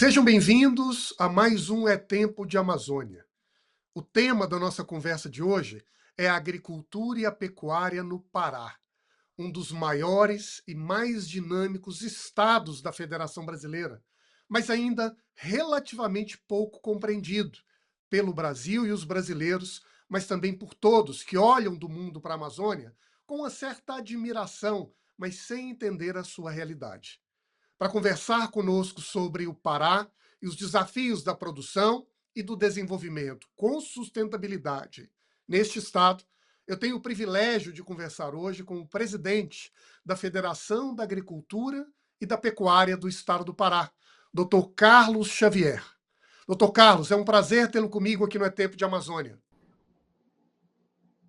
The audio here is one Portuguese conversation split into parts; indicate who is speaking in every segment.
Speaker 1: Sejam bem-vindos a mais um É Tempo de Amazônia. O tema da nossa conversa de hoje é a agricultura e a pecuária no Pará, um dos maiores e mais dinâmicos estados da Federação Brasileira, mas ainda relativamente pouco compreendido pelo Brasil e os brasileiros, mas também por todos que olham do mundo para a Amazônia com uma certa admiração, mas sem entender a sua realidade. Para conversar conosco sobre o Pará e os desafios da produção e do desenvolvimento com sustentabilidade neste estado, eu tenho o privilégio de conversar hoje com o presidente da Federação da Agricultura e da Pecuária do estado do Pará, Dr. Carlos Xavier. Dr. Carlos, é um prazer tê-lo comigo aqui no É Tempo de Amazônia.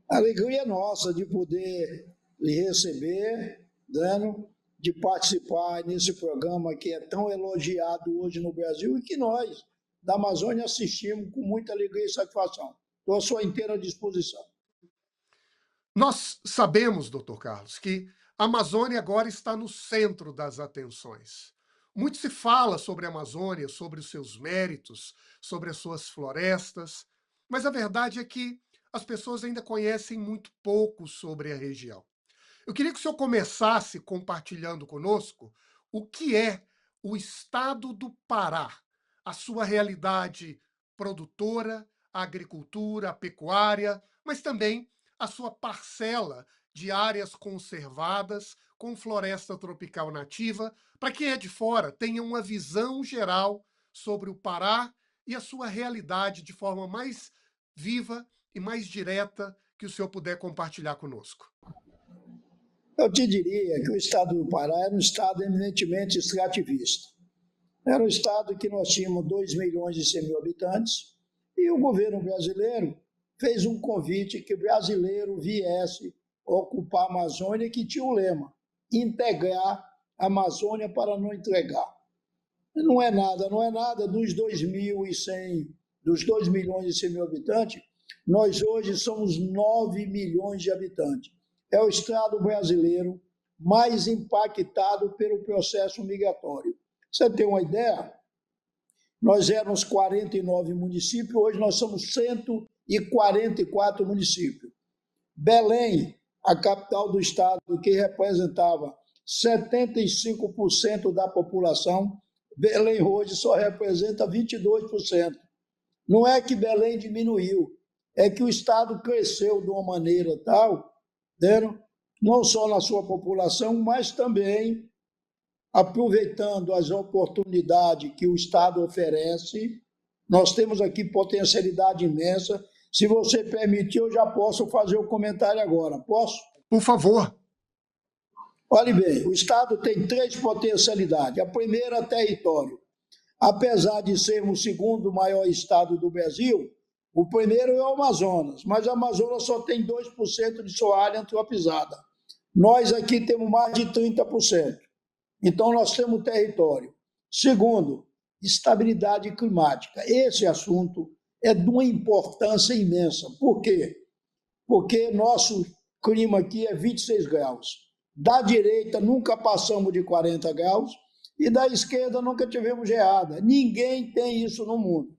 Speaker 2: A alegria é nossa de poder lhe receber, Dano, de participar nesse programa que é tão elogiado hoje no Brasil e que nós, da Amazônia, assistimos com muita alegria e satisfação. Estou à sua inteira disposição.
Speaker 1: Nós sabemos, Dr. Carlos, que a Amazônia agora está no centro das atenções. Muito se fala sobre a Amazônia, sobre os seus méritos, sobre as suas florestas, mas a verdade é que as pessoas ainda conhecem muito pouco sobre a região. Eu queria que o senhor começasse compartilhando conosco o que é o estado do Pará, a sua realidade produtora, a agricultura, a pecuária, mas também a sua parcela de áreas conservadas com floresta tropical nativa, para quem é de fora tenha uma visão geral sobre o Pará e a sua realidade de forma mais viva e mais direta que o senhor puder compartilhar conosco.
Speaker 2: Eu te diria que o estado do Pará era um estado eminentemente extrativista. Era um estado que nós tínhamos 2 milhões e 100 mil habitantes e o governo brasileiro fez um convite que o brasileiro viesse ocupar a Amazônia, que tinha um lema: integrar a Amazônia para não entregar. Não é nada dos 2 milhões e 100 mil habitantes, nós hoje somos 9 milhões de habitantes. É o estado brasileiro mais impactado pelo processo migratório. Você tem uma ideia? Nós éramos 49 municípios, hoje nós somos 144 municípios. Belém, a capital do estado, que representava 75% da população, Belém hoje só representa 22%. Não é que Belém diminuiu, é que o estado cresceu de uma maneira tal, não só na sua população, mas também aproveitando as oportunidades que o estado oferece. Nós temos aqui potencialidade imensa. Se você permitir, eu já posso fazer o comentário agora. Posso?
Speaker 1: Por favor.
Speaker 2: Olhe bem, o estado tem 3 potencialidades. A primeira, território. Apesar de sermos o segundo maior estado do Brasil, o primeiro é o Amazonas, mas o Amazonas só tem 2% de sua área antropizada. Nós aqui temos mais de 30%. Então, nós temos território. Segundo, estabilidade climática. Esse assunto é de uma importância imensa. Por quê? Porque nosso clima aqui é 26 graus. Da direita, nunca passamos de 40 graus e da esquerda nunca tivemos geada. Ninguém tem isso no mundo.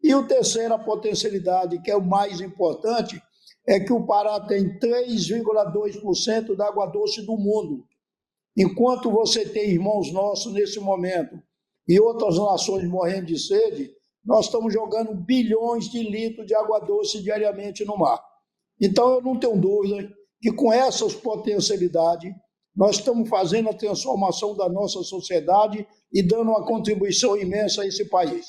Speaker 2: E a terceira potencialidade, que é o mais importante, é que o Pará tem 3,2% da água doce do mundo. Enquanto você tem irmãos nossos nesse momento e outras nações morrendo de sede, nós estamos jogando bilhões de litros de água doce diariamente no mar. Então, eu não tenho dúvida que com essas potencialidades, nós estamos fazendo a transformação da nossa sociedade e dando uma contribuição imensa a esse país.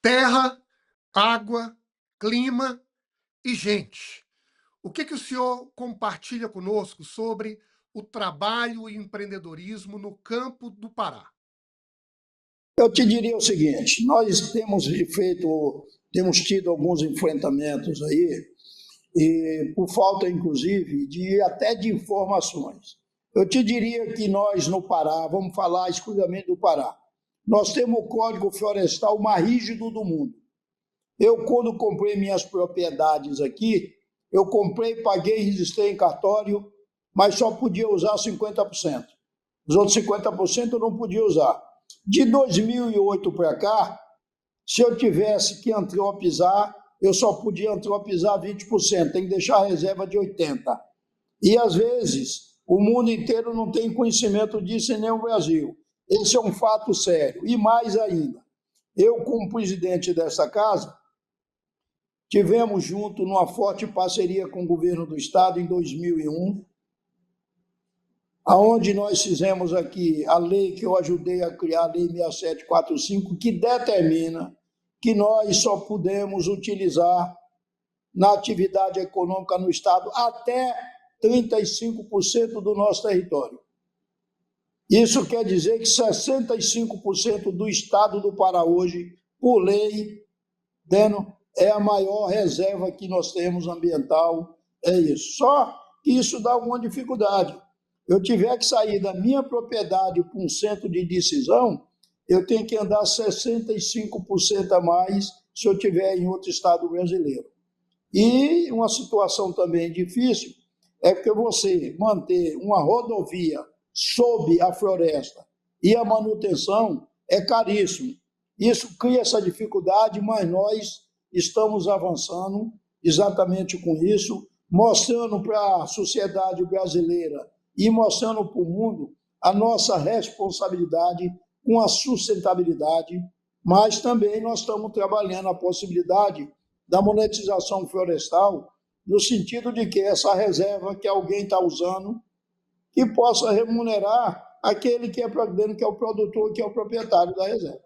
Speaker 1: Terra, água, clima e gente. O que o senhor compartilha conosco sobre o trabalho e empreendedorismo no campo do Pará?
Speaker 2: Eu te diria o seguinte: nós temos tido alguns enfrentamentos aí, e por falta, inclusive, até de informações. Eu te diria que nós, no Pará, vamos falar exclusivamente do Pará, nós temos o Código Florestal mais rígido do mundo. Eu, quando comprei minhas propriedades aqui, eu comprei, paguei, registrei em cartório, mas só podia usar 50%. Os outros 50% eu não podia usar. De 2008 para cá, se eu tivesse que antropizar, eu só podia antropizar 20%, tem que deixar a reserva de 80%. E, às vezes, o mundo inteiro não tem conhecimento disso e nem o Brasil. Esse é um fato sério. E mais ainda, eu, como presidente dessa casa, tivemos junto numa forte parceria com o governo do Estado em 2001, aonde nós fizemos aqui a lei que eu ajudei a criar, a Lei 6745, que determina que nós só podemos utilizar na atividade econômica no Estado até 35% do nosso território. Isso quer dizer que 65% do Estado do Pará hoje, por lei, é a maior reserva que nós temos ambiental, é isso. Só que isso dá alguma dificuldade. Eu tiver que sair da minha propriedade para um centro de decisão, eu tenho que andar 65% a mais se eu estiver em outro estado brasileiro. E uma situação também difícil é porque você manter uma rodovia sob a floresta e a manutenção é caríssimo. Isso cria essa dificuldade, mas nós estamos avançando exatamente com isso, mostrando para a sociedade brasileira e mostrando para o mundo a nossa responsabilidade com a sustentabilidade, mas também nós estamos trabalhando a possibilidade da monetização florestal, no sentido de que essa reserva que alguém está usando, que possa remunerar aquele que é o produtor, que é o proprietário da reserva.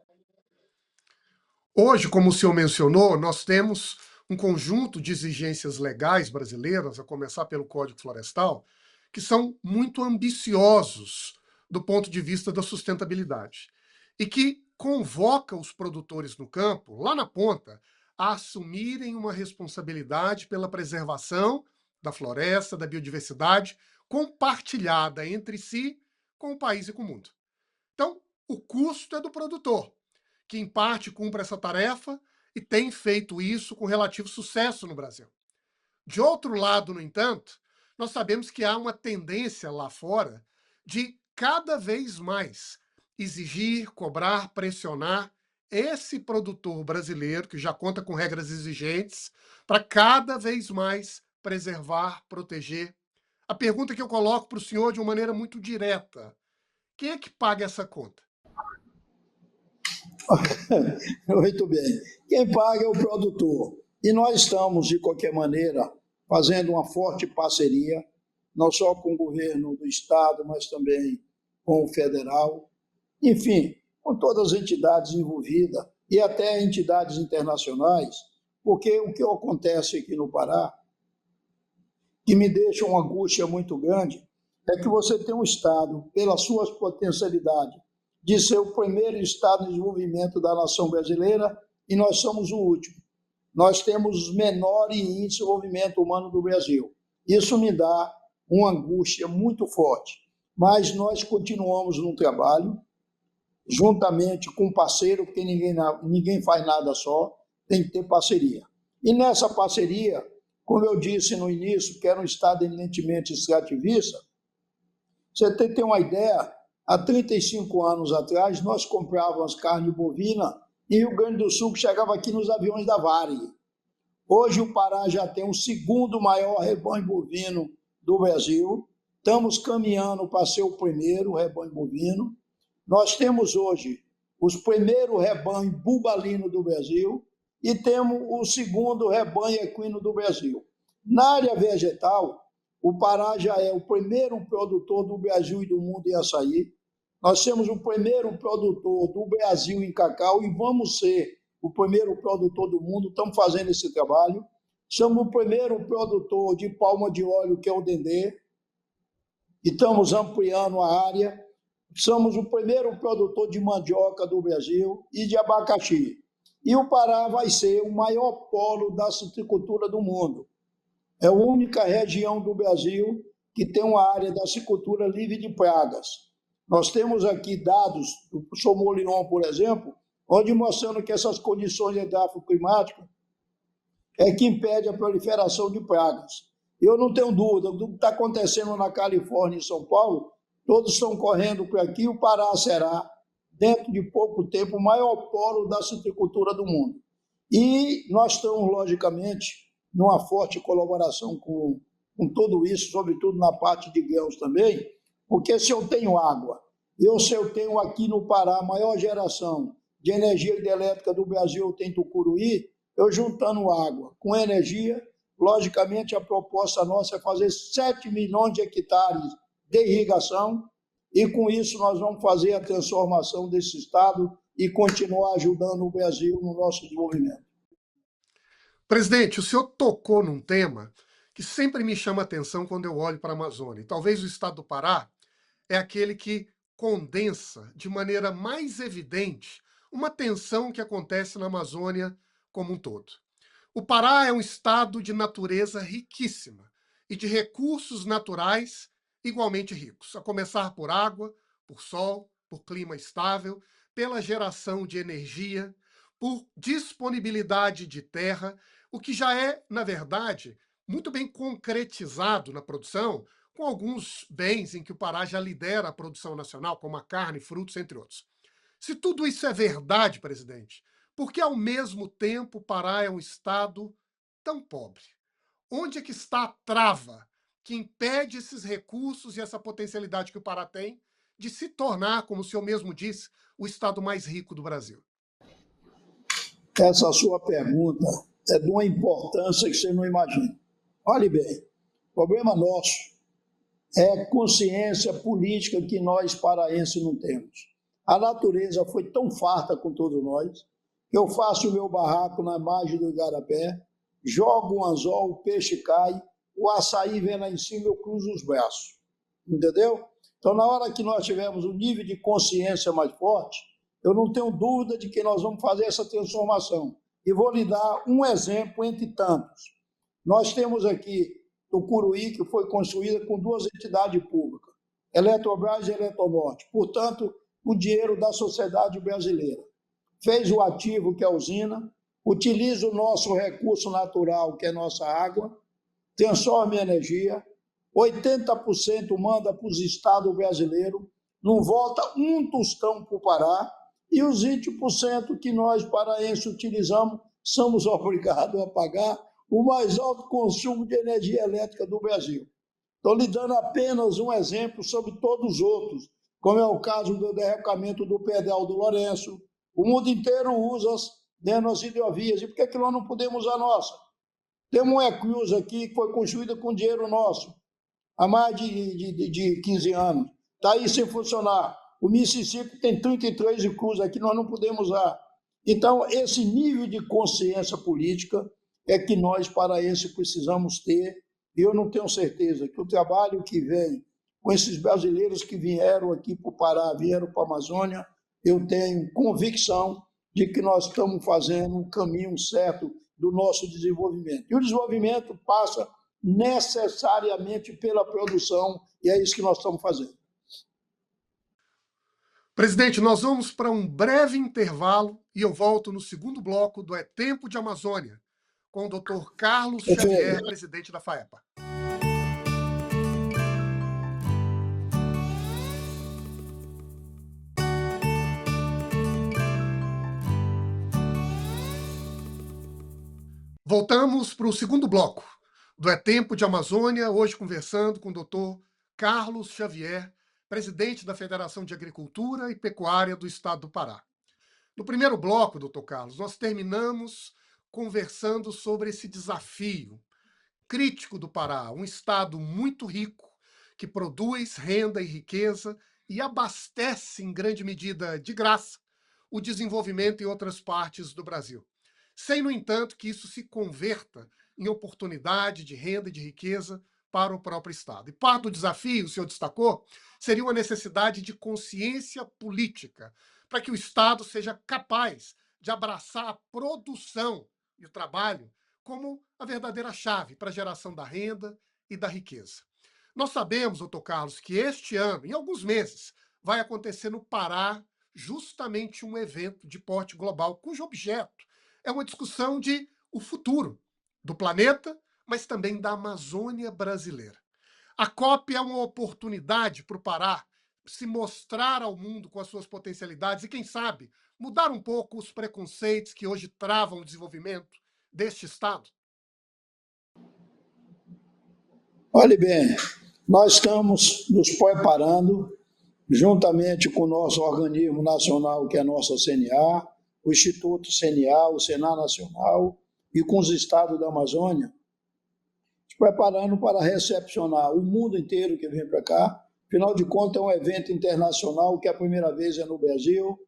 Speaker 1: Hoje, como o senhor mencionou, nós temos um conjunto de exigências legais brasileiras, a começar pelo Código Florestal, que são muito ambiciosos do ponto de vista da sustentabilidade e que convoca os produtores no campo, lá na ponta, a assumirem uma responsabilidade pela preservação da floresta, da biodiversidade, compartilhada entre si, com o país e com o mundo. Então, o custo é do produtor, que em parte cumpre essa tarefa e tem feito isso com relativo sucesso no Brasil. De outro lado, no entanto, nós sabemos que há uma tendência lá fora de cada vez mais exigir, cobrar, pressionar esse produtor brasileiro, que já conta com regras exigentes, para cada vez mais preservar, proteger. A pergunta que eu coloco para o senhor de uma maneira muito direta: quem é que paga essa conta?
Speaker 2: Muito bem. Quem paga é o produtor. E nós estamos, de qualquer maneira, fazendo uma forte parceria, não só com o governo do Estado, mas também com o federal, enfim, com todas as entidades envolvidas e até entidades internacionais, porque o que acontece aqui no Pará, que me deixa uma angústia muito grande, é que você tem um Estado, pelas suas potencialidades, de ser o primeiro Estado de desenvolvimento da nação brasileira, e nós somos o último. Nós temos os menores índices de desenvolvimento humano do Brasil. Isso me dá uma angústia muito forte. Mas nós continuamos no trabalho, juntamente com parceiro, porque ninguém faz nada só, tem que ter parceria. E nessa parceria, como eu disse no início, que era um Estado eminentemente extrativista, você tem que ter uma ideia, há 35 anos atrás, nós comprávamos carne bovina em Rio Grande do Sul, que chegava aqui nos aviões da Varig. Hoje o Pará já tem o segundo maior rebanho bovino do Brasil, estamos caminhando para ser o primeiro rebanho bovino. Nós temos hoje os primeiros rebanhos bubalino do Brasil e temos o segundo rebanho equino do Brasil. Na área vegetal, o Pará já é o primeiro produtor do Brasil e do mundo em açaí. Nós temos o primeiro produtor do Brasil em cacau e vamos ser o primeiro produtor do mundo, estamos fazendo esse trabalho. Somos o primeiro produtor de palma de óleo, que é o Dendê, e estamos ampliando a área. Somos o primeiro produtor de mandioca do Brasil e de abacaxi. E o Pará vai ser o maior polo da citricultura do mundo. É a única região do Brasil que tem uma área da citricultura livre de pragas. Nós temos aqui dados do Sommelion, por exemplo, onde mostrando que essas condições hidrofilo-climáticas é que impede a proliferação de pragas. Eu não tenho dúvida do que está acontecendo na Califórnia e em São Paulo, todos estão correndo por aqui, o Pará será dentro de pouco tempo, o maior polo da citricultura do mundo. E nós estamos, logicamente, numa forte colaboração com tudo isso, sobretudo na parte de grãos também, porque se eu tenho água, se eu tenho aqui no Pará a maior geração de energia hidrelétrica do Brasil, eu tenho Tucuruí, eu juntando água com energia, logicamente a proposta nossa é fazer 7 milhões de hectares de irrigação, e com isso nós vamos fazer a transformação desse estado e continuar ajudando o Brasil no nosso desenvolvimento.
Speaker 1: Presidente, o senhor tocou num tema que sempre me chama a atenção quando eu olho para a Amazônia. E talvez o estado do Pará é aquele que condensa de maneira mais evidente uma tensão que acontece na Amazônia como um todo. O Pará é um estado de natureza riquíssima e de recursos naturais igualmente ricos, a começar por água, por sol, por clima estável, pela geração de energia, por disponibilidade de terra, o que já é, na verdade, muito bem concretizado na produção, com alguns bens em que o Pará já lidera a produção nacional, como a carne, frutos, entre outros. Se tudo isso é verdade, presidente, por que ao mesmo tempo o Pará é um estado tão pobre? Onde é que está a trava que impede esses recursos e essa potencialidade que o Pará tem de se tornar, como o senhor mesmo disse, o estado mais rico do Brasil?
Speaker 2: Essa sua pergunta é de uma importância que você não imagina. Olhe bem, o problema nosso é consciência política que nós paraenses não temos. A natureza foi tão farta com todos nós que eu faço o meu barraco na margem do Igarapé, jogo um anzol, o peixe cai, o açaí vem lá em cima, eu cruzo os braços. Entendeu? Então, na hora que nós tivermos um nível de consciência mais forte, eu não tenho dúvida de que nós vamos fazer essa transformação. E vou lhe dar um exemplo entre tantos. Nós temos aqui o Curuí, que foi construída com duas entidades públicas, Eletrobras e Eletronorte. Portanto, o dinheiro da sociedade brasileira. Fez o ativo, que é a usina, utiliza o nosso recurso natural, que é nossa água, transforma em energia, 80% manda para os estados brasileiros, não volta um tostão para o Pará, e os 20% que nós paraenses utilizamos, somos obrigados a pagar o mais alto consumo de energia elétrica do Brasil. Estou lhe dando apenas um exemplo sobre todos os outros, como é o caso do derrocamento do Pedral do Lourenço. O mundo inteiro usa as hidrovias, e por que nós não podemos usar a nossa? Temos uma Ecruz aqui que foi construída com dinheiro nosso, há mais de 15 anos. Está aí sem funcionar. O Mississippi tem 33 Ecruz aqui, nós não podemos usar. Então, esse nível de consciência política é que nós, paraenses, precisamos ter. E eu não tenho certeza que o trabalho que vem com esses brasileiros que vieram aqui para o Pará, vieram para a Amazônia, eu tenho convicção de que nós estamos fazendo um caminho certo do nosso desenvolvimento. E o desenvolvimento passa necessariamente pela produção, e é isso que nós estamos fazendo.
Speaker 1: Presidente, nós vamos para um breve intervalo e eu volto no segundo bloco do É Tempo de Amazônia, com o Dr. Carlos Xavier, presidente da FAEPA. Voltamos para o segundo bloco do É Tempo de Amazônia, hoje conversando com o Dr. Carlos Xavier, presidente da Federação de Agricultura e Pecuária do Estado do Pará. No primeiro bloco, doutor Carlos, nós terminamos conversando sobre esse desafio crítico do Pará, um estado muito rico, que produz renda e riqueza e abastece, em grande medida, de graça, o desenvolvimento em outras partes do Brasil. Sem, no entanto, que isso se converta em oportunidade de renda e de riqueza para o próprio Estado. E parte do desafio, o senhor destacou, seria uma necessidade de consciência política, para que o Estado seja capaz de abraçar a produção e o trabalho como a verdadeira chave para a geração da renda e da riqueza. Nós sabemos, doutor Carlos, que este ano, em alguns meses, vai acontecer no Pará justamente um evento de porte global, cujo objeto é uma discussão de o futuro do planeta, mas também da Amazônia brasileira. A COP é uma oportunidade para o Pará se mostrar ao mundo com as suas potencialidades e, quem sabe, mudar um pouco os preconceitos que hoje travam o desenvolvimento deste Estado?
Speaker 2: Olhe bem, nós estamos nos preparando, juntamente com o nosso organismo nacional, que é a nossa CNA, o Instituto CNA, o Senar Nacional, e com os estados da Amazônia, se preparando para recepcionar o mundo inteiro que vem para cá. Afinal de contas, é um evento internacional que a primeira vez é no Brasil,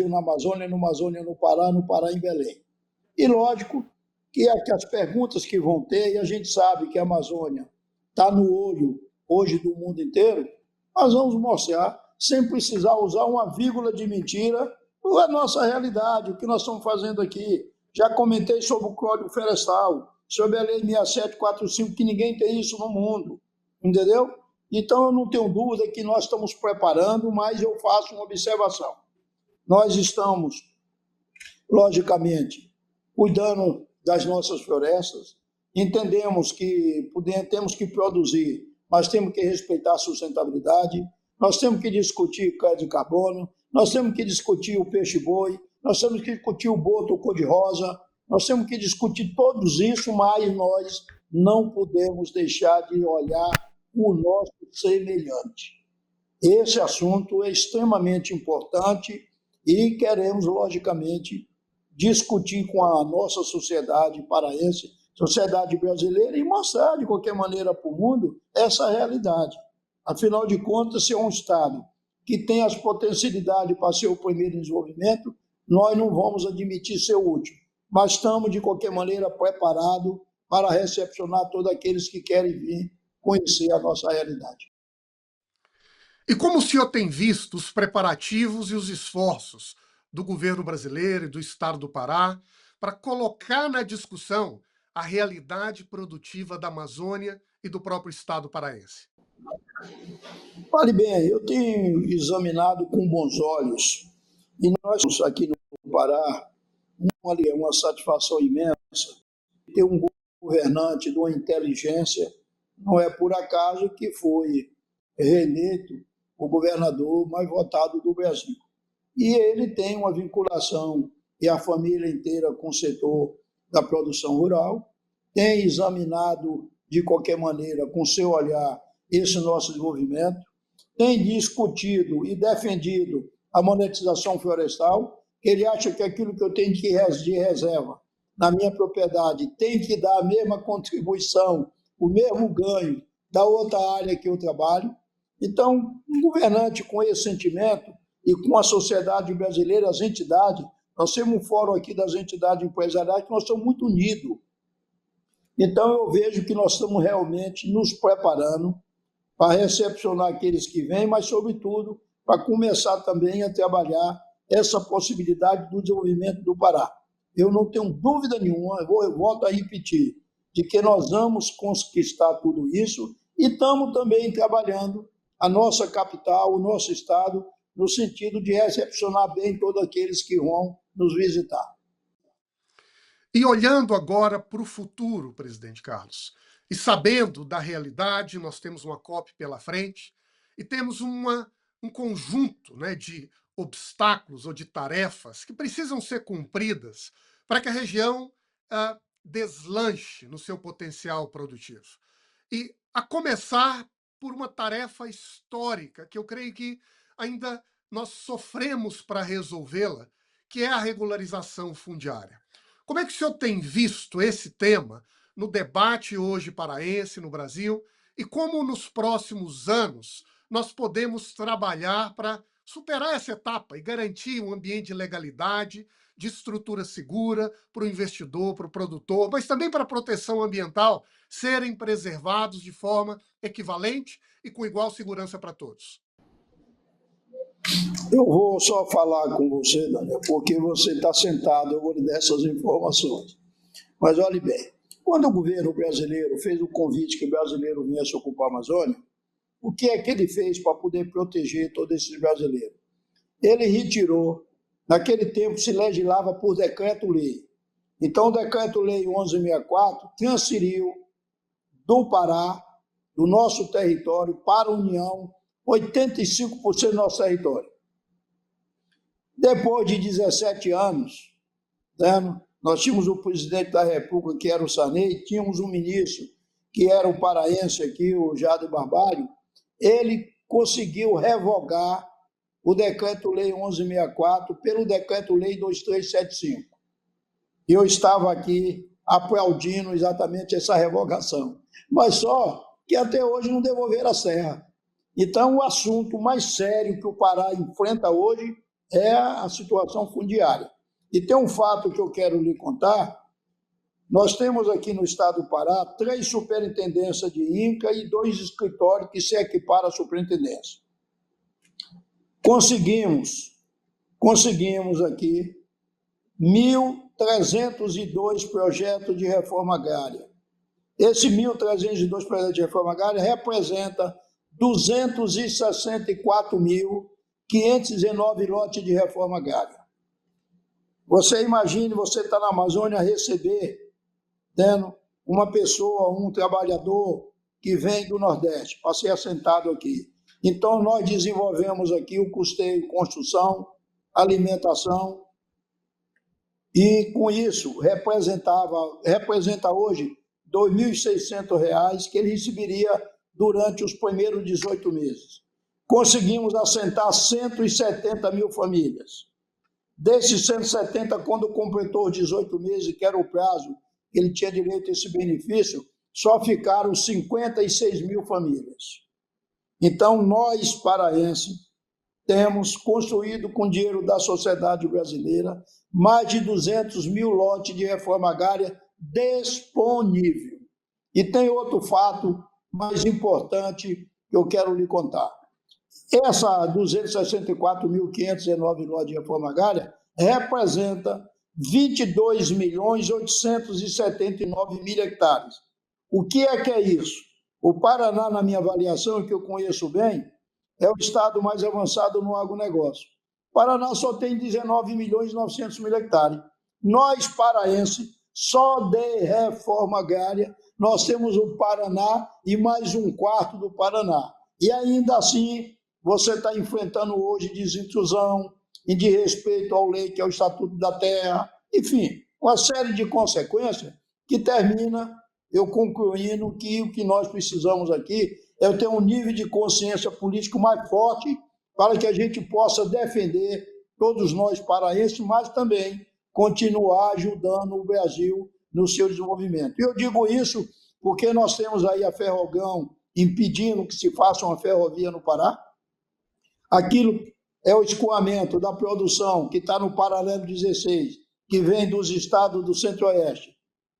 Speaker 2: na Amazônia, no Pará, em Belém. E lógico que as perguntas que vão ter, e a gente sabe que a Amazônia está no olho hoje do mundo inteiro, nós vamos mostrar, sem precisar usar uma vírgula de mentira, a nossa realidade, o que nós estamos fazendo aqui. Já comentei sobre o Código Florestal, sobre a Lei 6745, que ninguém tem isso no mundo, entendeu? Então, eu não tenho dúvida que nós estamos preparando, mas eu faço uma observação. Nós estamos, logicamente, cuidando das nossas florestas, entendemos que temos que produzir, mas temos que respeitar a sustentabilidade, nós temos que discutir crédito de carbono, nós temos que discutir o peixe-boi, nós temos que discutir o boto, o cor-de-rosa, nós temos que discutir todos isso, mas nós não podemos deixar de olhar o nosso semelhante. Esse assunto é extremamente importante e queremos, logicamente, discutir com a nossa sociedade paraense, sociedade brasileira, e mostrar, de qualquer maneira, para o mundo essa realidade. Afinal de contas, se é um Estado que tem as potencialidades para ser o primeiro em desenvolvimento, nós não vamos admitir ser o último. Mas estamos, de qualquer maneira, preparados para recepcionar todos aqueles que querem vir conhecer a nossa realidade.
Speaker 1: E como o senhor tem visto os preparativos e os esforços do governo brasileiro e do Estado do Pará para colocar na discussão a realidade produtiva da Amazônia e do próprio Estado paraense?
Speaker 2: Olhe bem, eu tenho examinado com bons olhos, e nós aqui no Pará, uma satisfação imensa ter um governante de uma inteligência. Não é por acaso que foi reeleito o governador mais votado do Brasil. E ele tem uma vinculação, e a família inteira, com o setor da produção rural, tem examinado, de qualquer maneira, com seu olhar, esse nosso desenvolvimento, tem discutido e defendido a monetização florestal, que ele acha que aquilo que eu tenho de reserva na minha propriedade tem que dar a mesma contribuição, o mesmo ganho da outra área que eu trabalho. Então, um governante com esse sentimento e com a sociedade brasileira, as entidades, nós temos um fórum aqui das entidades empresariais que nós estamos muito unidos. Então, eu vejo que nós estamos realmente nos preparando para recepcionar aqueles que vêm, mas, sobretudo, para começar também a trabalhar essa possibilidade do desenvolvimento do Pará. Eu não tenho dúvida nenhuma, eu volto a repetir, de que nós vamos conquistar tudo isso e estamos também trabalhando a nossa capital, o nosso estado, no sentido de recepcionar bem todos aqueles que vão nos visitar.
Speaker 1: E olhando agora para o futuro, presidente Carlos, e sabendo da realidade, nós temos uma COP pela frente e temos um conjunto, né, de obstáculos ou de tarefas que precisam ser cumpridas para que a região deslanche no seu potencial produtivo. E a começar por uma tarefa histórica, que eu creio que ainda nós sofremos para resolvê-la, que é a regularização fundiária. Como é que o senhor tem visto esse tema no debate hoje paraense no Brasil e como nos próximos anos nós podemos trabalhar para superar essa etapa e garantir um ambiente de legalidade, de estrutura segura para o investidor, para o produtor, mas também para a proteção ambiental serem preservados de forma equivalente e com igual segurança para todos?
Speaker 2: Eu vou só falar com você, Daniel, porque você está sentado, eu vou lhe dar essas informações. Mas olhe bem, quando o governo brasileiro fez o convite que o brasileiro viesse ocupar a Amazônia, o que é que ele fez para poder proteger todos esses brasileiros? Ele retirou, naquele tempo se legislava por decreto-lei. Então o decreto-lei 1164 transferiu do Pará, do nosso território, para a União, 85% do nosso território. Depois de 17 anos, né, nós tínhamos o presidente da República, que era o Sarney, tínhamos um ministro, que era o paraense aqui, o Jader Barbalho. Ele conseguiu revogar o Decreto-Lei 1164 pelo Decreto-Lei 2375. E eu estava aqui aplaudindo exatamente essa revogação. Mas só que até hoje não devolveram as terras. Então, o assunto mais sério que o Pará enfrenta hoje é a situação fundiária. E tem um fato que eu quero lhe contar. Nós temos aqui no estado do Pará 3 superintendências de INCRA e 2 escritórios que se equiparam à superintendência. Conseguimos aqui 1.302 projetos de reforma agrária. Esse 1.302 projetos de reforma agrária representa 264.519 lotes de reforma agrária. Você imagine, você está na Amazônia receber, tendo uma pessoa, um trabalhador que vem do Nordeste, para ser assentado aqui. Então, nós desenvolvemos aqui o custeio, construção, alimentação, e com isso representa hoje R$ 2.600 que ele receberia durante os primeiros 18 meses. Conseguimos assentar 170 mil famílias. Desses 170, quando completou os 18 meses, que era o prazo que ele tinha direito a esse benefício, só ficaram 56 mil famílias. Então, nós, paraenses, temos construído com dinheiro da sociedade brasileira mais de 200 mil lotes de reforma agrária disponível. E tem outro fato mais importante que eu quero lhe contar. Essa 264.519 lotes de reforma agrária representa 22.879.000 hectares. O que é isso? O Paraná, na minha avaliação, que eu conheço bem, é o estado mais avançado no agronegócio. O Paraná só tem 19.900.000 hectares. Nós, paraenses, só de reforma agrária, nós temos o Paraná e mais um quarto do Paraná. E ainda assim, você está enfrentando hoje desintrusão e de respeito ao lei, que é o Estatuto da Terra, enfim, uma série de consequências que termina eu concluindo que o que nós precisamos aqui é ter um nível de consciência político mais forte para que a gente possa defender todos nós paraenses, mas também continuar ajudando o Brasil no seu desenvolvimento. E eu digo isso porque nós temos aí a Ferrogão impedindo que se faça uma ferrovia no Pará. Aquilo é o escoamento da produção que está no paralelo 16, que vem dos estados do Centro-Oeste,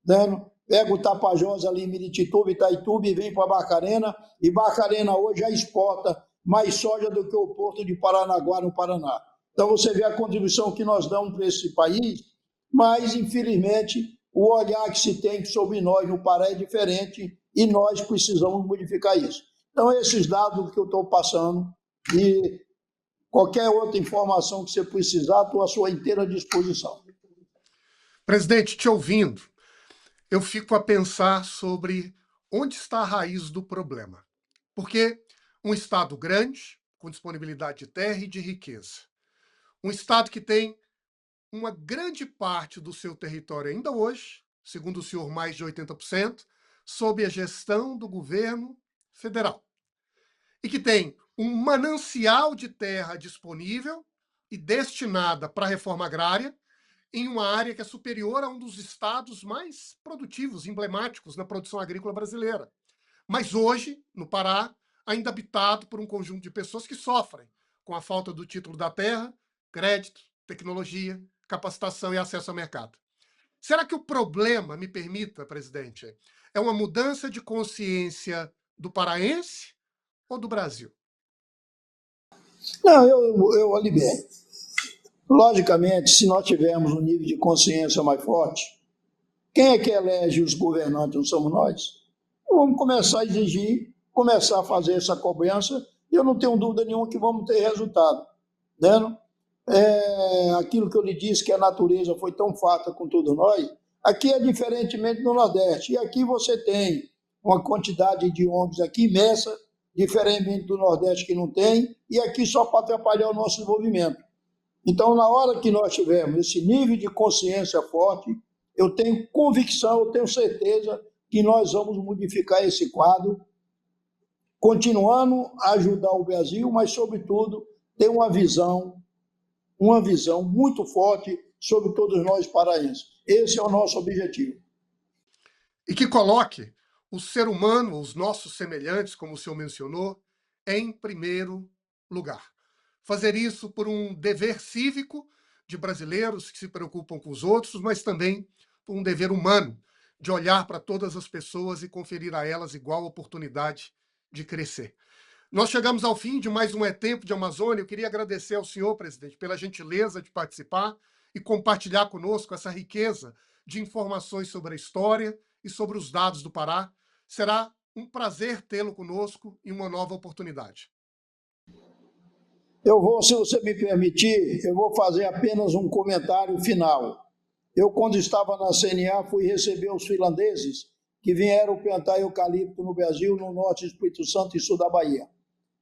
Speaker 2: né? Pega o Tapajós ali em Miritituba, Itaituba e vem para Barcarena, e Barcarena hoje já exporta mais soja do que o porto de Paranaguá, no Paraná. Então você vê a contribuição que nós damos para esse país, mas infelizmente o olhar que se tem sobre nós no Pará é diferente e nós precisamos modificar isso. Então esses dados que eu estou passando e qualquer outra informação que você precisar, estou à sua inteira disposição.
Speaker 1: Presidente, te ouvindo, eu fico a pensar sobre onde está a raiz do problema. Porque um estado grande, com disponibilidade de terra e de riqueza, um estado que tem uma grande parte do seu território ainda hoje, segundo o senhor, mais de 80%, sob a gestão do governo federal, e que tem um manancial de terra disponível e destinada para a reforma agrária, em uma área que é superior a um dos estados mais produtivos, emblemáticos na produção agrícola brasileira. Mas hoje, no Pará, ainda habitado por um conjunto de pessoas que sofrem com a falta do título da terra, crédito, tecnologia, capacitação e acesso ao mercado. Será que o problema, me permita, presidente, é uma mudança de consciência do paraense ou do Brasil?
Speaker 2: Não, eu olhe bem. Logicamente, se nós tivermos um nível de consciência mais forte, quem é que elege os governantes? Não somos nós? Vamos começar a exigir, começar a fazer essa cobrança, e eu não tenho dúvida nenhuma que vamos ter resultado. Né? Aquilo que eu lhe disse, que a natureza foi tão farta com todos nós, aqui é diferentemente no Nordeste. E aqui você tem uma quantidade de ONGs aqui imensa, diferentemente do Nordeste que não tem, e aqui só para atrapalhar o nosso desenvolvimento. Então, na hora que nós tivermos esse nível de consciência forte, eu tenho convicção, eu tenho certeza que nós vamos modificar esse quadro, continuando a ajudar o Brasil, mas, sobretudo, ter uma visão muito forte sobre todos nós paraenses. Esse é o nosso objetivo.
Speaker 1: E que coloque o ser humano, os nossos semelhantes, como o senhor mencionou, em primeiro lugar. Fazer isso por um dever cívico de brasileiros que se preocupam com os outros, mas também por um dever humano de olhar para todas as pessoas e conferir a elas igual oportunidade de crescer. Nós chegamos ao fim de mais um É Tempo de Amazônia. Eu queria agradecer ao senhor, presidente, pela gentileza de participar e compartilhar conosco essa riqueza de informações sobre a história e sobre os dados do Pará. Será um prazer tê-lo conosco em uma nova oportunidade.
Speaker 2: Eu vou, se você me permitir, eu vou fazer apenas um comentário final. Eu, quando estava na CNA, fui receber os finlandeses que vieram plantar eucalipto no Brasil, no norte do Espírito Santo e sul da Bahia.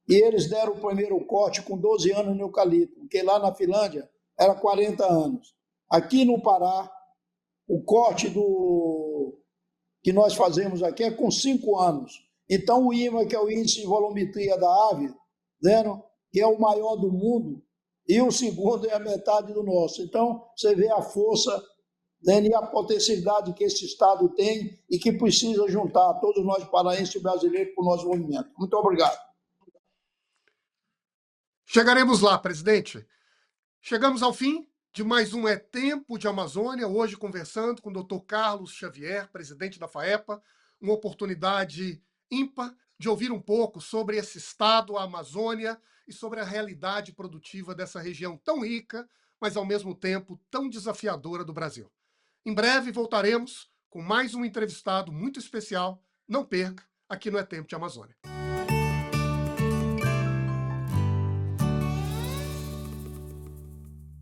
Speaker 2: E eles deram o primeiro corte com 12 anos no eucalipto, porque lá na Finlândia era 40 anos. Aqui no Pará, o corte que nós fazemos aqui é com 5 anos. Então, o IMA, que é o índice de volumetria da ave, né, que é o maior do mundo, e o segundo é a metade do nosso. Então, você vê a força, né, e a potencialidade que esse Estado tem e que precisa juntar todos nós paraenses e brasileiros para o nosso movimento. Muito obrigado.
Speaker 1: Chegaremos lá, presidente. Chegamos ao fim de mais um É Tempo de Amazônia, hoje conversando com o Dr. Carlos Xavier, presidente da FAEPA, uma oportunidade ímpar de ouvir um pouco sobre esse estado, a Amazônia, e sobre a realidade produtiva dessa região tão rica, mas ao mesmo tempo tão desafiadora do Brasil. Em breve voltaremos com mais um entrevistado muito especial. Não perca, aqui no É Tempo de Amazônia.